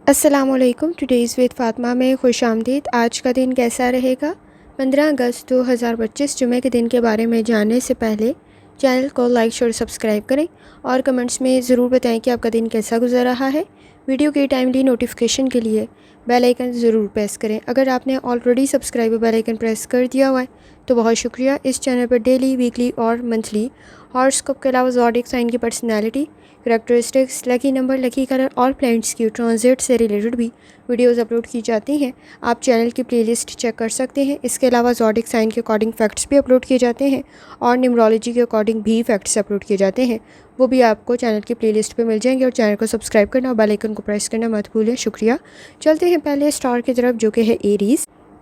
अस्सलामुअलैकुम। Today's with Fatima में खुशामदीद। आज का दिन कैसा रहेगा? 15 अगस्त 2025 जुमे के दिन के बारे में जानने से पहले चैनल को लाइक शेयर सब्सक्राइब करें और कमेंट्स में ज़रूर बताएं कि आपका दिन कैसा गुजर रहा है। वीडियो की टाइमली नोटिफिकेशन के लिए बेल आइकन ज़रूर प्रेस करें। अगर आपने already subscribe bell icon press कर दिया हुआ है तो बहुत शुक्रिया। इस चैनल पर डेली, वीकली और मंथली हॉरोस्कोप के अलावा ज़ोडिएक साइन की personality, characteristics, lucky number, lucky colour और प्लैनेट्स की ट्रांजिट से रिलेटेड भी वीडियोस अपलोड की जाती हैं। आप चैनल की प्लेलिस्ट चेक कर सकते हैं। इसके अलावा ज़ोडिएक साइन के अकॉर्डिंग फैक्ट्स भी अपलोड किए जाते हैं और न्यूमरोलॉजी के अकॉर्डिंग भी फैक्ट्स अपलोड किए जाते हैं। वो भी आपको चैनल की प्लेलिस्ट पे मिल जाएंगे। और चैनल को सब्सक्राइब करना और बेल आइकन को प्रेस करना मत भूलें। शुक्रिया। चलते हैं पहले स्टार की तरफ, जो कि है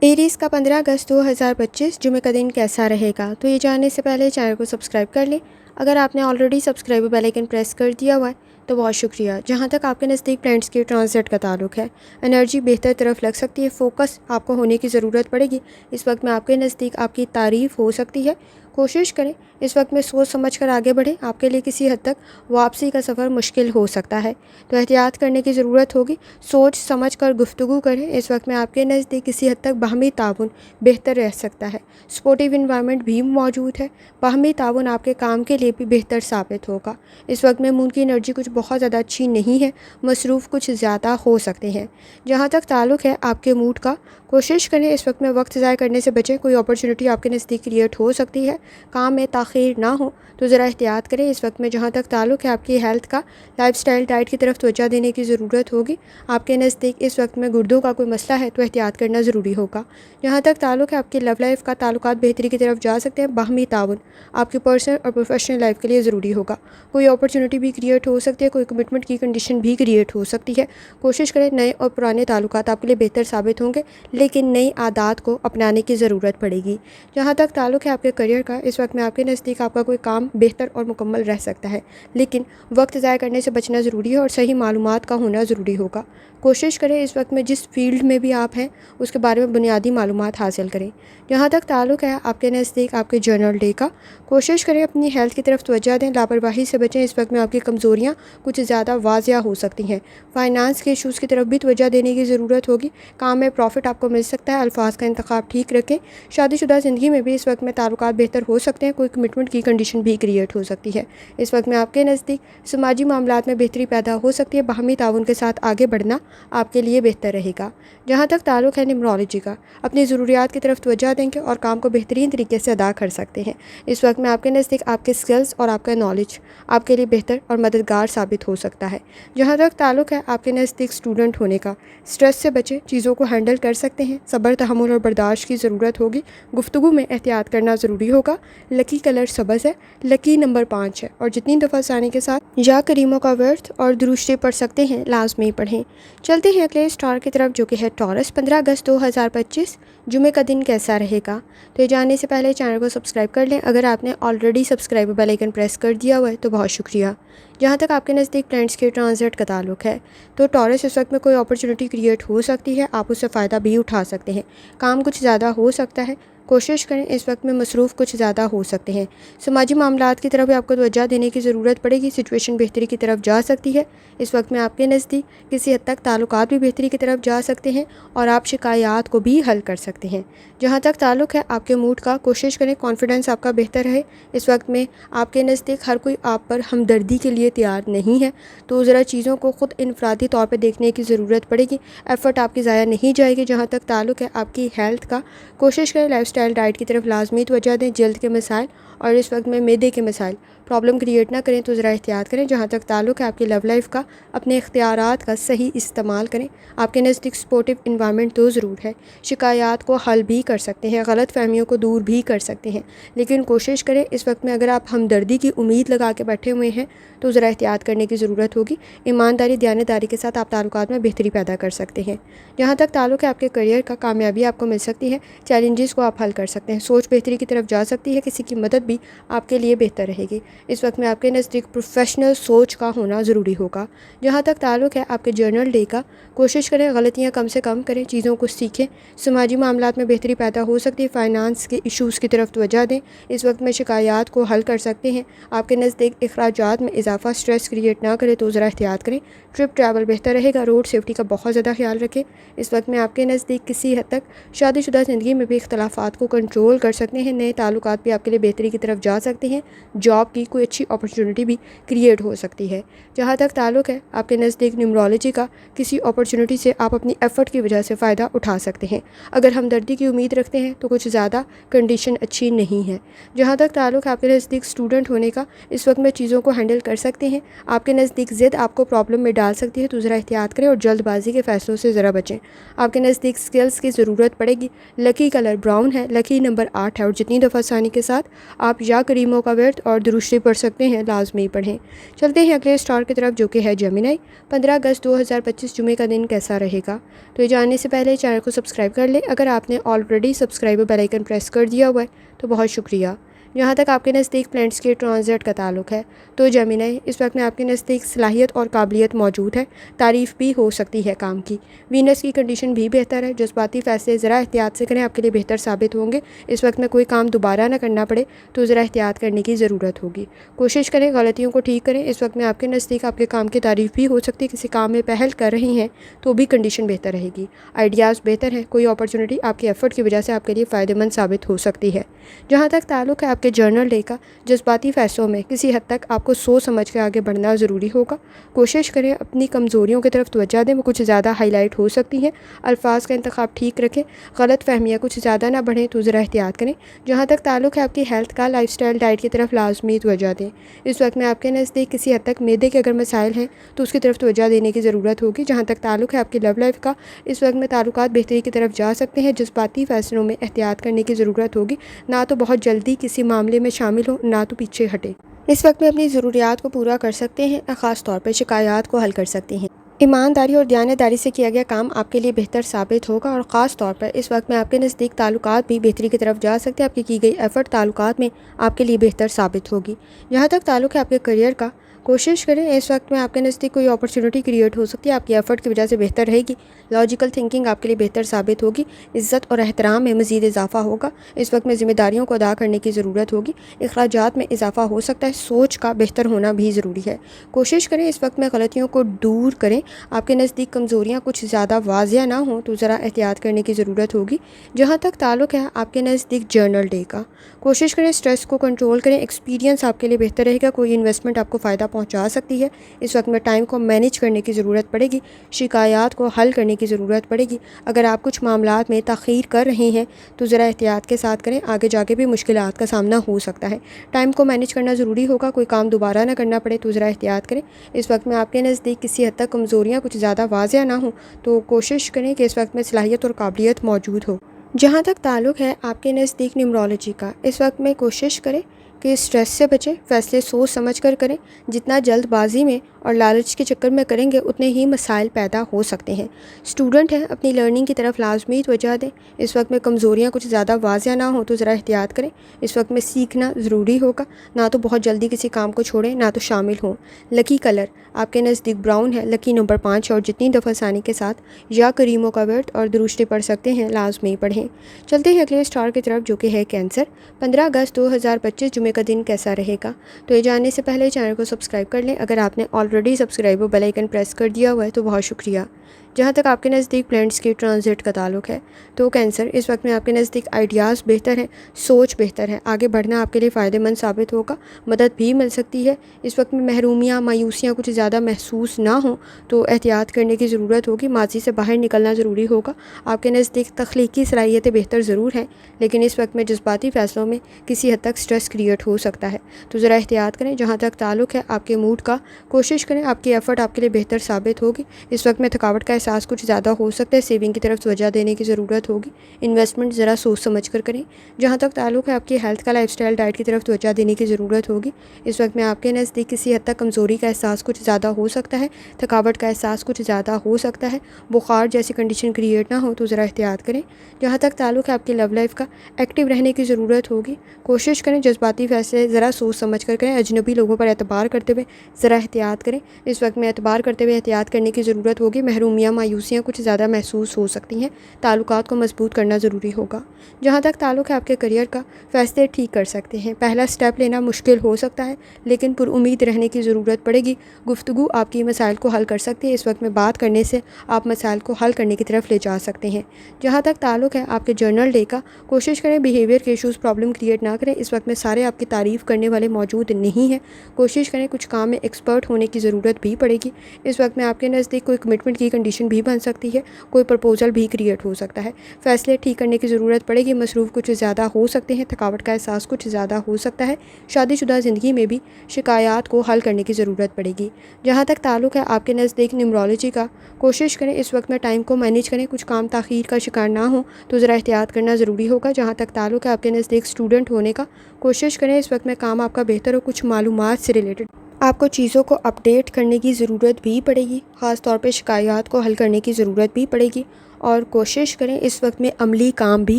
एरीज़ का 15 अगस्त 2025 जुमे का दिन कैसा रहेगा। तो ये जानने से पहले चैनल को सब्सक्राइब कर लें। अगर आपने already subscribe bell icon press कर दिया हुआ है तो बहुत शुक्रिया। जहाँ तक आपके नज़दीक प्लैनेट्स के ट्रांजिट का ताल्लुक है, एनर्जी बेहतर तरफ लग सकती है। फोकस आपको होने की ज़रूरत पड़ेगी। इस वक्त में आपके नज़दीक आपकी तारीफ़ हो सकती है। कोशिश करें इस वक्त में सोच समझ कर आगे बढ़ें। आपके लिए किसी हद तक वापसी का सफ़र मुश्किल हो सकता है, तो एहतियात करने की ज़रूरत होगी। सोच समझ कर गुफ्तगू करें। इस वक्त में आपके नज़दीक किसी हद तक बाहमी ताउन बेहतर रह सकता है। सपोर्टिव इन्वायरमेंट भी मौजूद है। बाहमी ताउन आपके काम के लिए भी बेहतर साबित होगा। इस वक्त में मून की एनर्जी कुछ बहुत ज़्यादा अच्छी नहीं है। मसरूफ़ कुछ ज़्यादा हो सकते हैं। जहाँ तक ताल्लुक़ है आपके मूड का, कोशिश करें इस वक्त में वक्त ज़ाया करने से बचें। कोई अपॉर्चुनिटी आपके नज़दीक क्रिएट हो सकती है। काम में ताख़ीर ना हो तो ज़रा एहतियात करें। इस वक्त में जहाँ तक ताल्लुक़ है आपकी हेल्थ का, लाइफस्टाइल डाइट की तरफ तवज्जो देने की ज़रूरत होगी। आपके नज़दीक इस वक्त में गुर्दों का कोई मसला है तो एहतियात करना ज़रूरी होगा। जहाँ तक ताल्लुक़ है आपकी लव लाइफ का, ताल्लुकात बेहतरी की तरफ जा सकते हैं। बाहमी ताउन आपकी पर्सनल और प्रोफेशनल लाइफ के लिए ज़रूरी होगा। कोई अपॉर्चुनिटी भी क्रिएट हो सकती है, कोई कमिटमेंट की कंडीशन भी क्रिएट हो सकती है। कोशिश करें नए और पुराने ताल्लुकात आपके लिए बेहतर साबित होंगे, लेकिन नई आदत को अपनाने की ज़रूरत पड़ेगी। जहाँ तक ताल्लुक़ है आपके करियर का, इस वक्त में आपके नज़दीक आपका कोई काम बेहतर और मुकम्मल रह सकता है, लेकिन वक्त ज़ाया करने से बचना ज़रूरी है और सही मालूमात का होना ज़रूरी होगा। कोशिश करें इस वक्त में जिस फील्ड में भी आप हैं उसके बारे में बुनियादी मालूमात हासिल करें। जहाँ तक ताल्लुक़ है आपके नज़दीक आपके जर्नल डे का, कोशिश करें अपनी हेल्थ की तरफ तवज्जो दें। लापरवाही से बचें। इस वक्त में आपकी कमज़ोरियाँ कुछ ज़्यादा वाज़िया हो सकती हैं। फाइनेंस के इशूज़ की तरफ भी तवज्जो देने की ज़रूरत होगी। काम में प्रॉफिट आपको मिल सकता है। अल्फाज का इंतखाब ठीक रखें। शादीशुदा ज़िंदगी में भी इस वक्त में ताल्लुकात बेहतर हो सकते हैं। कोई कमिटमेंट की कंडीशन भी क्रिएट हो सकती है। इस वक्त में आपके नज़दीक समाजी मामलात में बेहतरी पैदा हो सकती है। बाहमी ताउन के साथ आगे बढ़ना आपके लिए बेहतर रहेगा। जहाँ तक ताल्लुक़ है न्यूमरोलॉजी का, अपनी ज़रूरियात की तरफ तवज्जो देंगे और काम को बेहतरीन तरीके से अदा कर सकते हैं। इस वक्त में आपके नज़दीक आपके स्किल्स और आपका नॉलेज आपके लिए बेहतर और मददगार साबित हो सकता है। जहाँ तक ताल्लुक़ है आपके नज़दीक स्टूडेंट होने का, स्ट्रेस से बचें। चीज़ों को हैंडल कर सकते हैं। सब्र, तहम्मुल और बर्दाश्त की ज़रूरत होगी। गुफ्तगू में एहतियात करना ज़रूरी होगा। लकी कलर सब्ज़ है। लकी नंबर 5 है। और जितनी दफ़ा आसानी के साथ या करीमों का वर्थ और दुरूस्ते पढ़ सकते हैं लाजमी पढ़ें। चलते हैं अगले स्टार की तरफ, जो कि है टॉरस। 15 अगस्त 2025 जुमे का दिन कैसा रहेगा। तो ये जानने से पहले चैनल को सब्सक्राइब कर लें। अगर आपने already subscribe bell icon press कर दिया हुआ है तो बहुत शुक्रिया। जहाँ तक आपके नज़दीक प्लैनेट्स के ट्रांजिट का ताल्लुक है, तो टॉरस इस वक्त में कोई अपॉर्चुनिटी क्रिएट हो सकती है। आप उससे फ़ायदा भी उठा सकते हैं। काम कुछ ज़्यादा हो सकता है। कोशिश करें इस वक्त में मसरूफ़ कुछ ज़्यादा हो सकते हैं। समाजी मामलात की तरफ भी आपको तवज्जो देने की ज़रूरत पड़ेगी। सिचुएशन बेहतरी की तरफ जा सकती है। इस वक्त में आपके नज़दीक किसी हद तक ताल्लुकात भी बेहतरी की तरफ जा सकते हैं और आप शिकायत को भी हल कर सकते हैं। जहाँ तक ताल्लुक़ है आपके मूड का, कोशिश करें कॉन्फिडेंस आपका बेहतर रहे। इस वक्त में आपके नज़दीक हर कोई आप पर हमदर्दी के लिए तैयार नहीं है, तो ज़रा चीज़ों को ख़ुद इनफरादी तौर पर देखने की ज़रूरत पड़ेगी। एफ़र्ट आपकी ज़ाया नहीं जाएगी। जहाँ तक ताल्लुक़ है आपकी हेल्थ का, कोशिश करें लाइफस्टाइल डाइट की तरफ लाजमी तवज्जो दें। जल्द के मसाइल और इस वक्त में मैदे के मसाइल प्रॉब्लम क्रिएट ना करें, तो ज़रा एहतियात करें। जहाँ तक ताल्लुक़ है आपकी लव लाइफ का, अपने इख्तियारात का सही इस्तेमाल करें। आपके नज़दीक सपोर्टिव इन्वायरमेंट तो ज़रूर है। शिकायत को हल भी कर सकते हैं, गलत फहमियों को दूर भी कर सकते हैं, लेकिन कोशिश करें इस वक्त में अगर आप हमदर्दी की उम्मीद लगा के बैठे हुए हैं तो ज़रा एहतियात करने की ज़रूरत होगी। ईमानदारी, दयानतदारी के साथ आप ताल्लुकात में बेहतरी पैदा कर सकते हैं। जहाँ तक ताल्लुक़ है आपके करियर का, कामयाबी आपको मिल सकती है। चैलेंजेस को आप हल कर सकते हैं। सोच बेहतरी की तरफ जा सकती है। किसी की मदद भी आपके लिए बेहतर रहेगी। इस वक्त में आपके नज़दीक प्रोफेशनल सोच का होना ज़रूरी होगा। जहाँ तक ताल्लुक़ है आपके जर्नल डे का, कोशिश करें गलतियाँ कम से कम करें, चीज़ों को सीखें, समाजी मामलात में बेहतरी पैदा हो सकती है, फ़ाइनेंस के इशूज़ की तरफ तवज्जो दें। इस वक्त में शिकायत को हल कर सकते हैं। आपके नज़दीक अखराजात में इजाफा स्ट्रेस क्रिएट ना करे तो ज़रा एहतियात करें। ट्रिप ट्रैवल बेहतर रहेगा। रोड सेफ्टी का बहुत ज़्यादा ख्याल रखें। इस वक्त में आपके नज़दीक किसी हद तक शादीशुदा ज़िंदगी में भी इख्तलाफात को कंट्रोल कर सकते हैं। नए ताल्लुकात भी आपके लिए बेहतरी की तरफ जा सकते हैं। जॉब की कोई अच्छी अपॉर्चुनिटी भी क्रिएट हो सकती है। जहाँ तक ताल्लुक़ है आपके नज़दीक न्यूमरोलॉजी का, किसी अपॉर्चुनिटी से आप अपनी एफ़र्ट की वजह से फ़ायदा उठा सकते हैं। अगर हमदर्दी की उम्मीद रखते हैं तो कुछ ज़्यादा कंडीशन अच्छी नहीं है। जहाँ तक ताल्लुक़ आपके नज़दीक स्टूडेंट होने का, इस वक्त में चीज़ों को हैंडल कर सकते हैं। आपके नज़दीक ज़िद आपको प्रॉब्लम में डाल सकती है, तो ज़रा एहतियात करें और जल्दबाजी के फ़ैसलों से ज़रा बचें। आपके नज़दीक स्किल्स की ज़रूरत पड़ेगी। लकी कलर ब्राउन है, लकी नंबर 8 है और जितनी दफ़ा आसानी के साथ आप या करीमों का वर्त और दुरुस्ती पढ़ सकते हैं, लाजमी पढ़ें। चलते हैं अगले स्टार की तरफ जो कि है जेमिनी। 15 अगस्त 2025 जुमे का दिन कैसा रहेगा? तो ये जानने से पहले चैनल को सब्सक्राइब कर लें। अगर आपने already subscribe bell icon press कर दिया हुआ है तो बहुत शुक्रिया। जहाँ तक आपके नज़दीक प्लैनेट्स के ट्रांजिट का ताल्लुक़ है, तो जेमिनी इस वक्त में आपके नज़दीक सलाहियत और काबिलियत मौजूद है। तारीफ़ भी हो सकती है काम की। वीनस की कंडीशन भी बेहतर है। जज्बाती फ़ैसले ज़रा एहतियात से करें, आपके लिए बेहतर साबित होंगे। इस वक्त में कोई काम दोबारा ना करना पड़े तो ज़रा एहतियात करने की ज़रूरत होगी। कोशिश करें गलतियों को ठीक करें। इस वक्त में आपके नज़दीक आपके काम की तारीफ़ भी हो सकती है। किसी काम में पहल कर रही हैं तो भी कंडीशन बेहतर रहेगी। आइडियाज़ बेहतर हैं। कोई अपॉर्चुनिटी आपकी एफ़र्ट की वजह से आपके लिए फ़ायदेमंद साबित हो सकती है। जहाँ तक ताल्लुक़ है आपके जर्नल डे का, जज्बाती फ़ैसलों में किसी हद तक आपको सोच समझ के आगे बढ़ना ज़रूरी होगा। कोशिश करें अपनी कमज़ोरियों की तरफ तवज्जो दें, वो कुछ ज़्यादा हाईलाइट हो सकती हैं। अल्फाज का इंतखाब ठीक रखें। गलत फहमियाँ कुछ ज़्यादा ना बढ़ें तो ज़रा एहतियात करें। जहाँ तक ताल्लुक़ है आपकी हेल्थ का, लाइफस्टाइल डाइट की तरफ लाजमी तवज्जो दें। इस वक्त में आपके नज़दीक किसी हद तक मैदे के अगर मसाइल हैं तो उसकी तरफ तवज्जो देने की ज़रूरत होगी। जहाँ तक ताल्लुक़ है आपकी लव लाइफ का, इस वक्त में ताल्लुकात बेहतरी की तरफ जा सकते हैं। जज्बाती फ़ैसलों में एहतियात करने की ज़रूरत होगी। ना तो बहुत जल्दी किसी मामले में शामिल हो, ना तो पीछे हटे। इस वक्त में अपनी ज़रूरियात को पूरा कर सकते हैं, ख़ास तौर पर शिकायत को हल कर सकते हैं। ईमानदारी और दयानतदारी से किया गया काम आपके लिए बेहतर साबित होगा और ख़ास तौर पर इस वक्त में आपके नज़दीक ताल्लुकात भी बेहतरी की तरफ जा सकते हैं। आपकी की गई एफ़र्ट ताल्लुकात में आपके लिए बेहतर साबित होगी। जहाँ तक ताल्लुक़ है आपके करियर का, कोशिश करें इस वक्त में आपके नज़दीक कोई अपॉर्चुनिटी क्रिएट हो सकती है। आपकी एफ़र्ट की वजह से बेहतर रहेगी। लॉजिकल थिंकिंग आपके लिए बेहतर साबित होगी। इज़्ज़त और एहतराम में मज़ीद इजाफा होगा। इस वक्त में ज़िम्मेदारियों को अदा करने की ज़रूरत होगी। अखराजात में इजाफा हो सकता है। सोच का बेहतर होना भी ज़रूरी है। कोशिश करें इस वक्त में गलतियों को दूर करें। आपके नज़दीक कमज़ोरियाँ कुछ ज़्यादा वाज़िया ना हों तो ज़रा एहतियात करने की ज़रूरत होगी। जहाँ तक ताल्लुक़ है आपके नज़दीक जर्नल डे का, कोशिश करें स्ट्रेस को कंट्रोल करें। एक्सपीरियंस आपके लिए बेहतर रहेगा। कोई इन्वेस्टमेंट आपको फ़ायदा पहुँचा सकती है। इस वक्त में टाइम को मैनेज करने की ज़रूरत पड़ेगी। शिकायत को हल करने की ज़रूरत पड़ेगी। अगर आप कुछ मामलात में ताख़ीर कर रहे हैं तो ज़रा एहतियात के साथ करें, आगे जाके भी मुश्किलात का सामना हो सकता है। टाइम को मैनेज करना ज़रूरी होगा। कोई काम दोबारा ना करना पड़े तो ज़रा एहतियात करें। इस वक्त में आपके नज़दीक किसी हद तक कमज़ोरियाँ कुछ ज़्यादा वाज़िया ना हो तो कोशिश करें कि इस वक्त में सलाहियत और काबिलियत मौजूद हो। जहाँ तक ताल्लुक़ है आपके नज़दीक न्यूमरोलॉजी का, इस वक्त में कोशिश करें कि स्ट्रेस से बचें। फ़ैसले सोच समझ कर करें। जितना जल्दबाजी में और लालच के चक्कर में करेंगे उतने ही मसाइल पैदा हो सकते हैं। स्टूडेंट हैं, अपनी लर्निंग की तरफ लाजमी तवज्जो दें। इस वक्त में कमज़ोरियाँ कुछ ज़्यादा वाज़िया ना हो तो ज़रा एहतियात करें। इस वक्त में सीखना ज़रूरी होगा। ना तो बहुत जल्दी किसी काम को छोड़ें, ना तो शामिल हों। लकी कलर आपके नज़दीक ब्राउन है, लकी नंबर 5 और जितनी दफ़ा आसानी के साथ या करीमों का वर्त और दुरुस्ती पढ़ सकते हैं, लाजमी पढ़ें। चलते हैं अगले स्टार की तरफ जो कि है कैंसर। 15 अगस्त 2025 जुमे का दिन कैसा रहेगा? तो ये जानने से पहले चैनल को सब्सक्राइब कर लें। अगर आपने ऑलरेडी सब्सक्राइब और बेल आइकन प्रेस कर दिया हुआ है तो बहुत शुक्रिया। जहाँ तक आपके नज़दीक प्लैनेट्स की ट्रांजिट का ताल्लुक़ है, तो कैंसर इस वक्त में आपके नज़दीक आइडियाज़ बेहतर हैं, सोच बेहतर है। आगे बढ़ना आपके लिए फ़ायदेमंद साबित होगा। मदद भी मिल सकती है। इस वक्त में महरूमियाँ, मायूसियाँ कुछ ज़्यादा महसूस ना हों तो एहतियात करने की ज़रूरत होगी। माजी से बाहर निकलना ज़रूरी होगा। आपके नज़दीक तख्लीकी सलाहियतें बेहतर ज़रूर हैं, लेकिन इस वक्त में जज्बाती फ़ैसलों में किसी हद तक स्ट्रेस क्रिएट हो सकता है, तो ज़रा एहतियात करें। जहाँ तक ताल्लुक़ है आपके मूड का, कोशिश करें आपकी एफ़र्ट आपके लिए बेहतर साबित होगी। इस वक्त में थकावट का एहसास कुछ ज़्यादा हो सकता है। सेविंग की तरफ तवज्जो देने की ज़रूरत होगी। इन्वेस्टमेंट ज़रा सोच समझ कर करें। जहाँ तक ताल्लुक़ है आपकी हेल्थ का, लाइफस्टाइल डाइट की तरफ तवज्जो देने की ज़रूरत होगी। इस वक्त में आपके नज़दीक किसी हद तक कमज़ोरी का एहसास कुछ ज़्यादा हो सकता है। थकावट का एहसास कुछ ज़्यादा हो सकता है। बुखार जैसी कंडीशन क्रिएट ना हो तो ज़रा एहतियात करें। जहाँ तक ताल्लुक़ है आपकी लव लाइफ का, एक्टिव रहने की ज़रूरत होगी। कोशिश करें जज्बाती भी फैसले ज़रा सोच समझ कर करें। अजनबी लोगों पर एतबार करते हुए ज़रा एहतियात करें। इस वक्त में एतबार करते हुए एहतियात करने की ज़रूरत होगी। महरूमियाँ, मायूसियाँ कुछ ज़्यादा महसूस हो सकती हैं। ताल्लुकात को मजबूत करना ज़रूरी होगा। जहाँ तक ताल्लुक़ है आपके करियर का, फ़ैसले ठीक कर सकते हैं। पहला स्टेप लेना मुश्किल हो सकता है, लेकिन पुरुम्मीद रहने की ज़रूरत पड़ेगी। गुफ्तगू आपकी मसाइल को हल कर सकती है। इस वक्त में बात करने से आप मसाइल को हल करने की तरफ ले जा सकते हैं। जहाँ तक ताल्लुक़ है आपके जर्नल डे का, कोशिश करें बिहेवियर के इशूज़ प्रॉब्लम क्रिएट ना करें। इस वक्त में सारे आपकी तारीफ़ करने वाले मौजूद नहीं हैं। कोशिश करें, कुछ काम में एक्सपर्ट होने की ज़रूरत भी पड़ेगी। इस वक्त में आपके नज़दीक कोई कमिटमेंट की कंडीशन भी बन सकती है, कोई प्रपोजल भी क्रिएट हो सकता है। फ़ैसले ठीक करने की ज़रूरत पड़ेगी। मसरूफ़ कुछ ज़्यादा हो सकते हैं, थकावट का एहसास कुछ ज़्यादा हो सकता है। शादीशुदा ज़िंदगी में भी शिकायत को हल करने की ज़रूरत पड़ेगी। जहाँ तक ताल्लुक़ है आपके नज़दीक न्यूमरोलॉजी का, कोशिश करें इस वक्त में टाइम को मैनेज करें। कुछ काम ताख़ीर का शिकार ना हो तो ज़रा एहतियात करना ज़रूरी होगा। जहाँ तक ताल्लुक़ है आपके नज़दीक स्टूडेंट होने का, कोशिश करें इस वक्त में काम आपका बेहतर हो। कुछ मालूमात से रिलेटेड आपको चीज़ों को अपडेट करने की ज़रूरत भी पड़ेगी। ख़ास तौर पे शिकायत को हल करने की ज़रूरत भी पड़ेगी। और कोशिश करें इस वक्त में अमली काम भी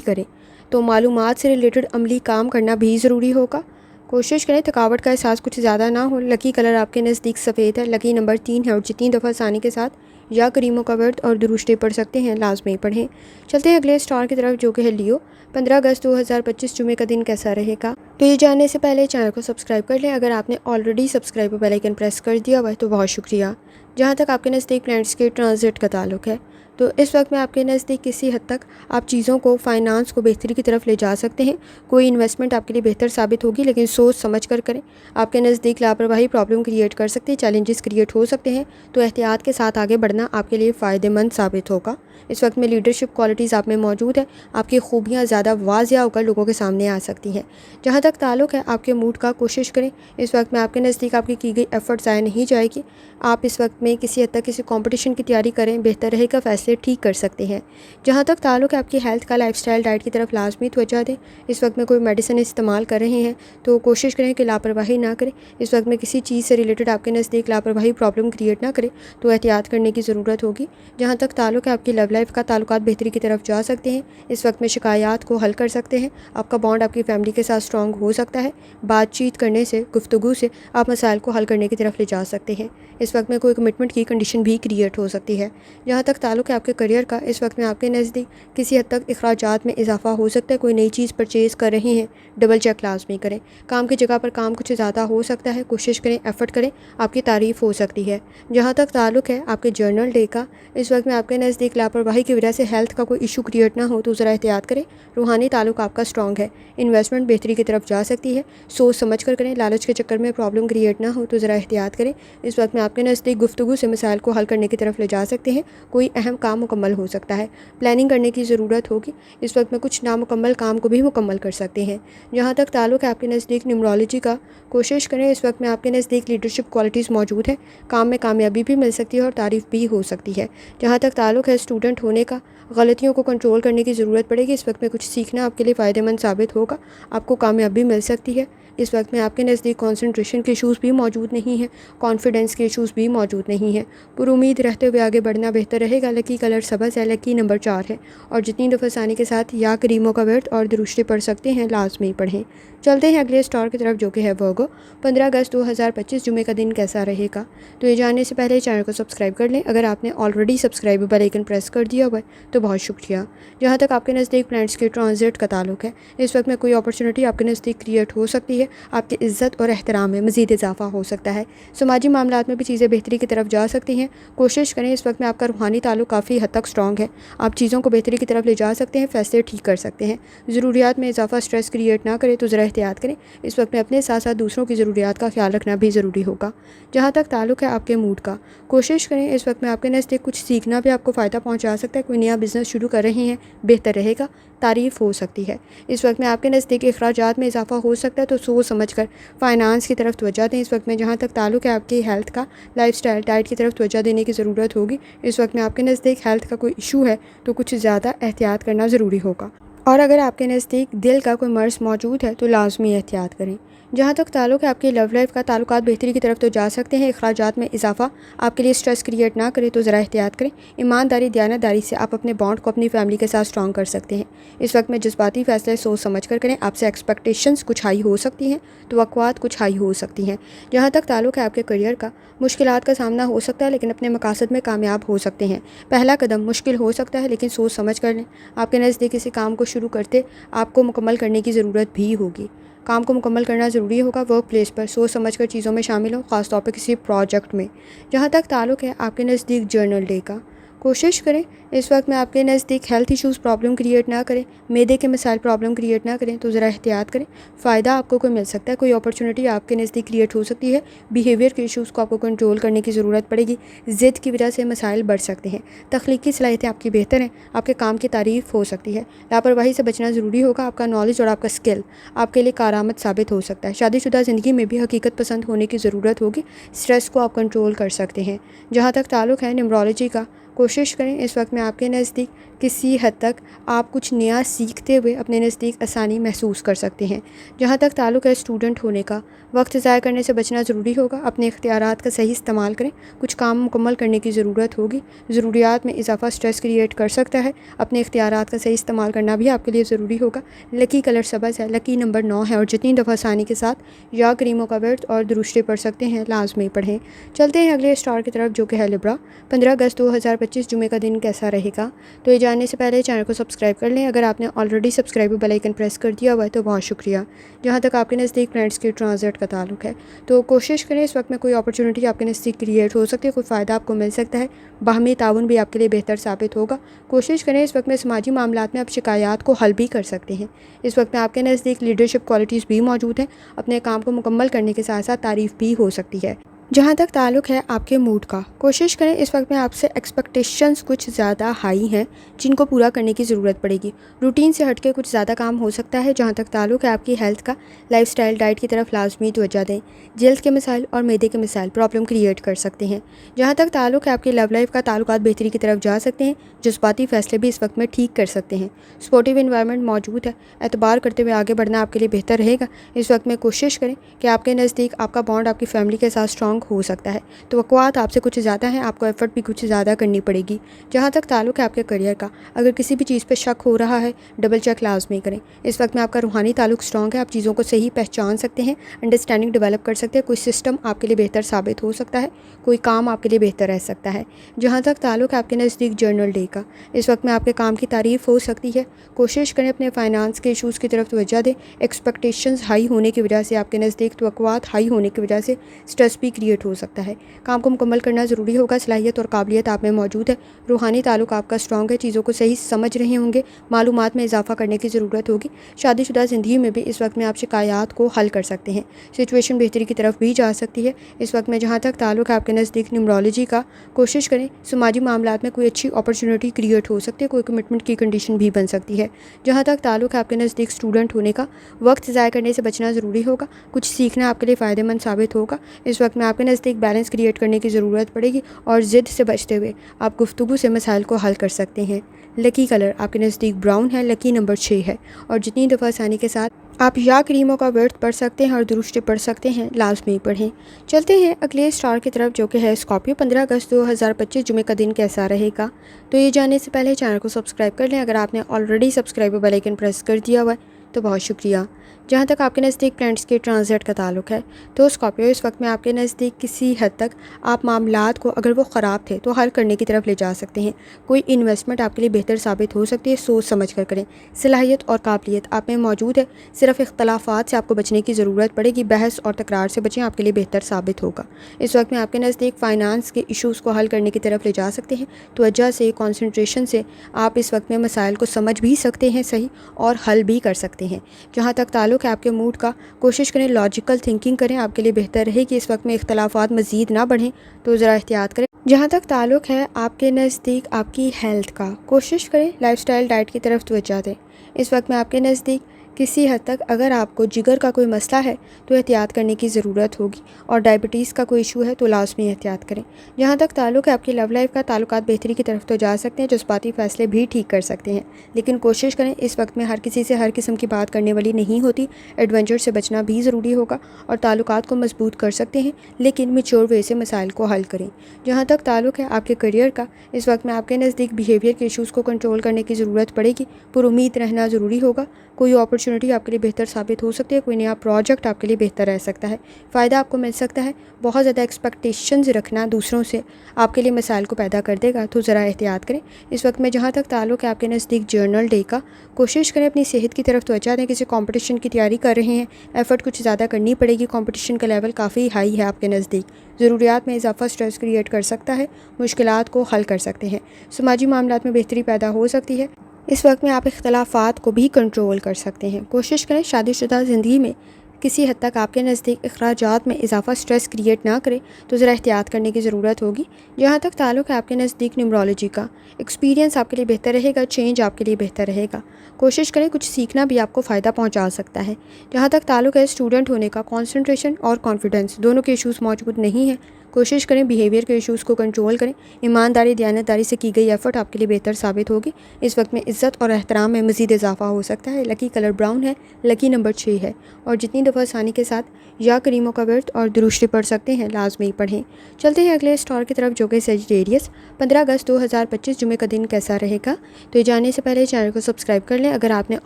करें, तो मालूमात से रिलेटेड अमली काम करना भी ज़रूरी होगा। कोशिश करें थकावट का एहसास कुछ ज़्यादा ना हो। लकी कलर आपके नज़दीक सफ़ेद है। लकी नंबर 3 है और जितनी दफ़ा आसानी के साथ या करीमों का वर्द और दुरुस्ते पढ़ सकते हैं, लाजमी पढ़ें। चलते हैं अगले स्टार की तरफ, जो कि है लियो। 15 अगस्त 2025 जुमे का दिन कैसा रहेगा? तो ये जानने से पहले चैनल को सब्सक्राइब कर लें। अगर आपने already subscribe bell icon press कर दिया हुआ है तो बहुत शुक्रिया। जहाँ तक आपके नज़दीक प्लैनेट्स के ट्रांजिट का ताल्लुक है, तो इस वक्त में आपके नज़दीक किसी हद तक आप चीज़ों को, फाइनेंस को बेहतरी की तरफ ले जा सकते हैं। कोई इन्वेस्टमेंट आपके लिए बेहतर साबित होगी, लेकिन सोच समझ कर करें। आपके नज़दीक लापरवाही प्रॉब्लम क्रिएट कर सकती है, चैलेंजेस क्रिएट हो सकते हैं, तो एहतियात के साथ आगे बढ़ना आपके लिए फ़ायदेमंद साबित होगा। इस वक्त में लीडरशिप क्वालिटीज़ आप में मौजूद है। आपकी खूबियाँ ज़्यादा वाज़िया होकर लोगों के सामने आ सकती हैं। जहाँ तक ताल्लुक़ है आपके मूड का, कोशिश करें इस वक्त में आपके नज़दीक आपकी की गई एफ़र्ट ज़ाया नहीं जाएगी। आप इस वक्त में किसी हद तक किसी कंपटीशन की तैयारी करें, बेहतर रहेगा, फ़ैसले ठीक कर सकते हैं। जहाँ तक ताल्लुक़ है आपकी हेल्थ का, लाइफस्टाइल डाइट की तरफ लाजमी तवज्जो दें। इस वक्त में कोई मेडिसिन इस्तेमाल कर रहे हैं तो कोशिश करें कि लापरवाही ना करें। इस वक्त में किसी चीज़ से रिलेटेड आपके नज़दीक लापरवाही प्रॉब्लम क्रिएट ना करें, तो एहतियात करने की ज़रूरत होगी। जहाँ तक ताल्लुक़ है आपकी लव लाइफ का, ताल्लुकात बेहतरी की तरफ जा सकते हैं। इस वक्त में शिकायत को हल कर सकते हैं। आपका बॉन्ड आपकी फैमिली के साथ स्ट्रॉन्ग हो सकता है। बातचीत करने से, गुफ्तगू से आप मसाइल को हल करने की तरफ ले जा सकते हैं। इस वक्त में कोई कमिटमेंट की कंडीशन भी क्रिएट हो सकती है। जहाँ तक ताल्लुक़ है आपके करियर का, इस वक्त में आपके नज़दीक किसी हद तक अखराजात में इजाफा हो सकता है। कोई नई चीज़ परचेज़ कर रहे हैं, डबल चेक लाजमी करें। काम की जगह पर काम कुछ ज़्यादा हो सकता है, कोशिश करें, एफ़र्ट करें, आपकी तारीफ़ हो सकती है। जहाँ तक ताल्लुक़ है आपके जर्नल डे का, इस वक्त में आपके नज़दीक लापरवाही की वजह से हेल्थ का कोई इशू क्रिएट ना हो तो ज़रा एहतियात करें। रूहानी ताल्लुक़ आपका स्ट्रॉन्ग है। इन्वेस्टमेंट बेहतरी की तरफ जा सकती है, सोच समझ कर करें। लालच के चक्कर में प्रॉब्लम क्रिएट ना हो तो ज़रा एहतियात करें। इस वक्त में आपके नज़दीक गुफ्तगू से मसाइल को हल करने की तरफ ले जा सकते हैं। कोई अहम काम मुकम्मल हो सकता है, प्लानिंग करने की ज़रूरत होगी। इस वक्त में कुछ नामुकम्मल काम को भी मुकम्मल कर सकते हैं। जहाँ तक ताल्लुक़ है आपके नज़दीक न्यूमरोलॉजी का, कोशिश करें इस वक्त में आपके नज़दीक लीडरशिप क्वालिटीज़ मौजूद है। काम में कामयाबी भी मिल सकती है और तारीफ़ भी हो सकती है। जहाँ तक ताल्लुक़ है स्टूडेंट होने का, गलतियों को कंट्रोल करने की ज़रूरत पड़ेगी। इस वक्त में कुछ सीखना आपके लिए फ़ायदेमंद साबित होगा। आपको कामयाबी मिल सकती है। इस वक्त में आपके नज़दीक कंसंट्रेशन के इशूज़ भी मौजूद नहीं हैं, कॉन्फिडेंस के इशूज़ भी मौजूद नहीं हैं। पुरुमीद रहते हुए आगे बढ़ना बेहतर रहेगा। लकी कलर सब्ज़ है। लकी नंबर 4 है और जितनी दफ़ा आसानी के साथ या करीमों का वर्द और दुरुस्ते पढ़ सकते हैं, लाजमी पढ़ें। चलते हैं अगले स्टार की तरफ, जो कि है वर्गो। 15 अगस्त 2025 जुमे का दिन कैसा रहेगा? तो ये जानने से पहले चैनल को सब्सक्राइब कर लें। अगर आपने already subscribe bell icon press कर दिया हुआ है तो बहुत शुक्रिया। जहाँ तक आपके नज़दीक प्लैनेट्स के ट्रांजिट का ताल्लुक है, इस वक्त में कोई अपॉर्चुनिटी आपके नज़दीक क्रिएट हो सकती है। आपकी इज़्ज़त और एहतराम में मज़ीद इजाफा हो सकता है। समाजी मामलात में भी चीज़ें बेहतरी की तरफ जा सकती हैं। कोशिश करें, इस वक्त में आपका रूहानी ताल्लुक काफ़ी हद तक स्ट्रॉन्ग है। आप चीज़ों को बेहतरी की तरफ ले जा सकते हैं, फ़ैसले ठीक कर सकते हैं। ज़रूरियात में इजाफा स्ट्रेस क्रिएट ना करे तो ज़रा एहतियात करें। इस वक्त में अपने साथ साथ दूसरों की ज़रूरियात का ख्याल रखना भी ज़रूरी होगा। जहाँ तक ताल्लुक है आपके मूड का, कोशिश करें इस वक्त में आपके नज़दीक कुछ सीखना भी आपको फ़ायदा पहुँचा सकता है। कोई नया बिज़नेस शुरू कर रहे हैं, बेहतर रहेगा, तारीफ़ हो सकती है। इस वक्त में आपके नज़दीक अखराजात में इजाफा हो सकता है, तो सोच समझ कर फाइनेंस की तरफ तवज्जो दें। इस वक्त में जहाँ तक ताल्लुक है आपकी हेल्थ का, लाइफस्टाइल डाइट की तरफ तवज्जो देने की ज़रूरत होगी। इस वक्त में आपके नज़दीक हेल्थ का कोई इशू है तो कुछ ज़्यादा एहतियात करना ज़रूरी होगा। और अगर आपके नज़दीक दिल का कोई मर्ज़ मौजूद है तो लाजमी एहतियात करें। जहाँ तक ताल्लुक़ है आपकी लव लाइफ का, ताल्लुकात बेहतरी की तरफ तो जा सकते हैं। अखराजात में इजाफा आपके लिए स्ट्रेस क्रिएट ना करे तो ज़रा एहतियात करें। ईमानदारी दयानतदारी से आप अपने बॉन्ड को अपनी फैमिली के साथ स्ट्रॉन्ग कर सकते हैं। इस वक्त में जज्बाती फैसले सोच समझ कर करें। आपसे एक्सपेक्टेशंस कुछ हाई हो सकती हैं, तवक्कुआत कुछ हाई हो सकती हैं। जहाँ तक ताल्लुक़ है आपके करियर का, मुश्किलात का सामना हो सकता है लेकिन अपने मकासद में कामयाब हो सकते हैं। पहला कदम मुश्किल हो सकता है लेकिन सोच समझ कर लें। आपके नज़दीक किसी काम को शुरू करते आपको मुकम्मल करने की ज़रूरत भी होगी। काम को मुकम्मल करना ज़रूरी होगा। वर्क प्लेस पर सोच समझ कर चीज़ों में शामिल हो, ख़ास तौर पर किसी प्रोजेक्ट में। जहाँ तक ताल्लुक़ है आपके नज़दीक जर्नल डे का, कोशिश करें इस वक्त में आपके नज़दीक हेल्थ इश्यूज़ प्रॉब्लम क्रिएट ना करें, मैदे के मसाइल प्रॉब्लम क्रिएट ना करें तो ज़रा एहतियात करें। फ़ायदा आपको कोई मिल सकता है, कोई अपॉर्चुनिटी आपके नज़दीक क्रिएट हो सकती है। बिहेवियर के इश्यूज़ को आपको कंट्रोल करने की ज़रूरत पड़ेगी। ज़िद की वजह से मसाइल बढ़ सकते हैं। तख्लीकी सलाहियतें आपकी बेहतर हैं, आपके काम की तारीफ़ हो सकती है। लापरवाही से बचना ज़रूरी होगा। आपका नॉलेज और आपका स्किल आपके लिए कारआमद साबित हो सकता है। शादीशुदा ज़िंदगी में भी हकीकत पसंद होने की ज़रूरत होगी। स्ट्रेस को आप कंट्रोल कर सकते हैं। जहाँ तक ताल्लुक़ है न्यूमरोलॉजी का, कोशिश करें इस वक्त में आपके नज़दीक किसी हद तक आप कुछ नया सीखते हुए अपने नज़दीक आसानी महसूस कर सकते हैं। जहाँ तक ताल्लुक़ है स्टूडेंट होने का, वक्त ज़ाया करने से बचना ज़रूरी होगा। अपने इख्तियारात का सही इस्तेमाल करें। कुछ काम मुकम्मल करने की ज़रूरत होगी। ज़रूरियात में इजाफा स्ट्रेस क्रिएट कर सकता है। अपने इख्तियारात का सही इस्तेमाल करना भी आपके लिए ज़रूरी होगा। लकी कलर सब्ज़ है, लकी नंबर 9 है और जितनी दफ़ा आसानी के साथ या करीमों का वर्द और दुरुस्ती पढ़ सकते हैं लाजमी पढ़ें। चलते हैं अगले स्टार की तरफ जो कि है लिब्रा। 15 अगस्त 2025 जुमे का दिन कैसा रहेगा, तो ये जानने से पहले चैनल को सब्सक्राइब कर लें। अगर आपने already subscribe bell icon press कर दिया हुआ है तो बहुत शुक्रिया। जहाँ तक आपके नज़दीक फ्रेंड्स के ट्रांजिट का ताल्लुक है, तो कोशिश करें इस वक्त में कोई अपॉर्चुनिटी आपके नज़दीक क्रिएट हो सकती है, कोई फ़ायदा आपको मिल सकता है। बाहमी ताउन भी आपके लिए बेहतर साबित होगा। कोशिश करें इस वक्त में समाजी मामलात में आप शिकायत को हल भी कर सकते हैं। इस वक्त में आपके नज़दीक लीडरशिप क्वालिटीज़ भी मौजूद हैं। अपने काम को मुकम्मल करने के साथ साथ तारीफ़ भी हो सकती है। जहाँ तक ताल्लुक़ है आपके मूड का, कोशिश करें इस वक्त में आपसे एक्सपेक्टेशंस कुछ ज़्यादा हाई हैं जिनको पूरा करने की ज़रूरत पड़ेगी। रूटीन से हटके कुछ ज़्यादा काम हो सकता है। जहाँ तक ताल्लुक़ है आपकी हेल्थ का, लाइफस्टाइल डाइट की तरफ लाजमी तवज्जो दें। जल्द के मसाइल और मैदे के मसाइल प्रॉब्लम क्रिएट कर सकते हैं। जहाँ तक ताल्लुक़ है आपकी लव लाइफ का, ताल्लुकात बेहतरी की तरफ जा सकते हैं। जज्बाती फ़ैसले भी इस वक्त में ठीक कर सकते हैं। सपोर्टिव इन्वायरमेंट मौजूद है। एतबार करते हुए आगे बढ़ना आपके लिए बेहतर रहेगा। इस वक्त में कोशिश करें कि आपके नज़दीक आपका बॉन्ड आपकी फैमिली के साथ स्ट्रॉन्ग हो सकता है। तवक्कुआत आपसे कुछ ज़्यादा हैं, आपको एफर्ट भी कुछ ज़्यादा करनी पड़ेगी। जहाँ तक ताल्लुक़ है आपके करियर का, अगर किसी भी चीज़ पे शक हो रहा है डबल चेक लाजमी करें। इस वक्त में आपका रूहानी ताल्लुक़ स्ट्रॉन्ग है। आप चीज़ों को सही पहचान सकते हैं, अंडरस्टैंडिंग डेवलप कर सकते हैं। कोई सिस्टम आपके लिए बेहतर साबित हो सकता है, कोई काम आपके लिए बेहतर रह सकता है। जहाँ तक ताल्लुक़ है आपके नज़दीक जर्नल डे का, इस वक्त में आपके काम की तारीफ़ हो सकती है। कोशिश करें अपने फाइनेंस के इशूज़ की तरफ तवज्जो दें। एक्सपेक्टेशंस हाई होने की वजह से, आपके नज़दीक तवक्कुआत हाई होने की वजह से स्ट्रेस भी क्रिएट हो सकता है। काम को मुकम्मल करना ज़रूरी होगा। सलाहियत और काबिलियत आप में मौजूद है। रूहानी ताल्लुक़ आपका स्ट्रॉन्ग है। चीज़ों को सही समझ रहे होंगे। मालूमात में इजाफा करने की ज़रूरत होगी। शादीशुदा ज़िंदगी में भी इस वक्त में आप शिकायत को हल कर सकते हैं। सिचुएशन बेहतरी की तरफ भी जा सकती है। इस वक्त में जहाँ तक ताल्लुक़ है आपके नज़दीक न्यूमरोलॉजी का, कोशिश करें समाजी मामलात में कोई अच्छी अपॉर्चुनिटी क्रिएट हो सकती है। कोई कमिटमेंट की कंडीशन भी बन सकती है। जहाँ तक ताल्लुक़ है आपके नज़दीक स्टूडेंट होने का, वक्त ज़ाया करने से बचना ज़रूरी होगा। कुछ सीखना आपके लिए फ़ायदेमंद साबित होगा। इस वक्त में आपके नज़दीक बैलेंस क्रिएट करने की ज़रूरत पड़ेगी और ज़िद से बचते हुए आप गुफ्तगू से मसाइल को हल कर सकते हैं। लकी कलर आपके नज़दीक ब्राउन है, लकी नंबर 6 है और जितनी दफ़ा आसानी के साथ आप या करीमों का वर्त पढ़ सकते हैं और दुरुस्ती पढ़ सकते हैं, लाजमी पढ़ें। चलते हैं अगले स्टार की तरफ जो कि है स्कॉर्पियो। 15 अगस्त 2025 जुमे का दिन कैसा रहेगा, तो ये जानने से पहले चैनल को सब्सक्राइब कर लें। अगर आपने already subscribe bell icon press कर दिया हुआ है तो बहुत शुक्रिया। जहाँ तक आपके नज़दीक फ्रेंड्स के ट्रांजिट का ताल्लुक है, तो स्कॉर्पियो इस वक्त में आपके नज़दीक किसी हद तक आप मामलात को, अगर वो ख़राब थे तो हल करने की तरफ ले जा सकते हैं। कोई इन्वेस्टमेंट आपके लिए बेहतर साबित हो सकती है, सोच समझ कर करें। सलाहियत और काबिलियत आप में मौजूद है। सिर्फ इख्तलाफात से आपको बचने की ज़रूरत पड़ेगी। बहस और तकरार से बचें, आपके लिए बेहतर साबित होगा। इस वक्त में आपके नज़दीक फ़ाइनेंस के इशूज़ को हल करने की तरफ ले जा सकते हैं। तवज्जो से, कॉन्सनट्रेशन से आप इस वक्त में मसाइल को समझ भी सकते हैं सही और हल भी कर सकते हैं। जहाँ तक ताल्लुक़ है आपके मूड का, कोशिश करें लॉजिकल थिंकिंग करें, आपके लिए बेहतर रहेगी। इस वक्त में इख्तलाफात मज़ीद ना बढ़ें तो ज़रा एहतियात करें। जहाँ तक ताल्लुक़ है आपके नज़दीक आपकी हेल्थ का, कोशिश करें लाइफस्टाइल डाइट की तरफ तवज्जो दें। इस वक्त में आपके नज़दीक किसी हद तक अगर आपको जिगर का कोई मसला है तो एहतियात करने की ज़रूरत होगी, और डायबिटीज़ का कोई इशू है तो लाजमी एहतियात करें। जहाँ तक ताल्लुक़ है आपकी लव लाइफ का, ताल्लुकात बेहतरी की तरफ तो जा सकते हैं, जज्बाती फ़ैसले भी ठीक कर सकते हैं, लेकिन कोशिश करें, इस वक्त में हर किसी से हर किस्म की बात करने वाली नहीं होती। एडवेंचर से बचना भी ज़रूरी होगा और ताल्लुकात को मजबूत कर सकते हैं, लेकिन मैच्योर वे से मसाइल को हल करें। जहाँ तक ताल्लुक़ है आपके करियर का, इस वक्त में आपके नज़दीक बिहेवियर के इशूज़ को कंट्रोल करने की ज़रूरत पड़ेगी। पुरुमीद रहना ज़रूरी होगा। कोई अपॉर्चुनिटी आपके लिए बेहतर साबित हो सकती है, कोई नया प्रोजेक्ट आपके लिए बेहतर रह सकता है, फ़ायदा आपको मिल सकता है। बहुत ज़्यादा एक्सपेक्टेशंस रखना दूसरों से आपके लिए मसाइल को पैदा कर देगा, तो ज़रा एहतियात करें। इस वक्त में जहाँ तक ताल्लुक़ है आपके नज़दीक जर्नल डे का, कोशिश करें अपनी सेहत की तरफ तवज्जो दें। किसी कंपटीशन की तैयारी कर रहे हैं, एफ़र्ट कुछ ज़्यादा करनी पड़ेगी, कंपटीशन का लेवल काफ़ी हाई है आपके नज़दीक, ज़रूरियात में इजाफा स्ट्रेस क्रिएट कर सकता है, मुश्किलात को हल कर सकते हैं, समाजी मामलात में बेहतरी पैदा हो सकती है। इस वक्त में आप इख्तलाफात को भी कंट्रोल कर सकते हैं। कोशिश करें शादीशुदा ज़िंदगी में किसी हद तक आपके नज़दीक अखराजात में इजाफा स्ट्रेस क्रिएट ना करे, तो ज़रा एहतियात करने की ज़रूरत होगी। जहाँ तक ताल्लुक़ है आपके नज़दीक न्यूमरोलॉजी का, एक्सपीरियंस आपके लिए बेहतर रहेगा, चेंज आपके लिए बेहतर रहेगा। कोशिश करें, कुछ सीखना भी आपको फ़ायदा पहुँचा सकता है। जहाँ तक ताल्लुक़ है स्टूडेंट होने का, कॉन्सनट्रेशन और कॉन्फिडेंस दोनों के इशूज़ मौजूद नहीं हैं। कोशिश करें बिहेवियर के इशूज़ को कंट्रोल करें। ईमानदारी, दयानतदारी से की गई एफ़र्ट आपके लिए बेहतर साबित होगी। इस वक्त में इज़्ज़त और एहतराम में मज़ीद इजाफा हो सकता है। लकी कलर ब्राउन है, लकी नंबर 6 है, और जितनी दफ़ा आसानी के साथ या करीमों का व्रत और दुरूद पढ़ सकते हैं, लाजमी पढ़ें। चलते हैं अगले स्टार की तरफ, जो कि सेजिटेरियस। 15 अगस्त 2025 जुमे का दिन कैसा रहेगा, तो ये जानने से पहले चैनल को सब्सक्राइब कर लें। अगर आपने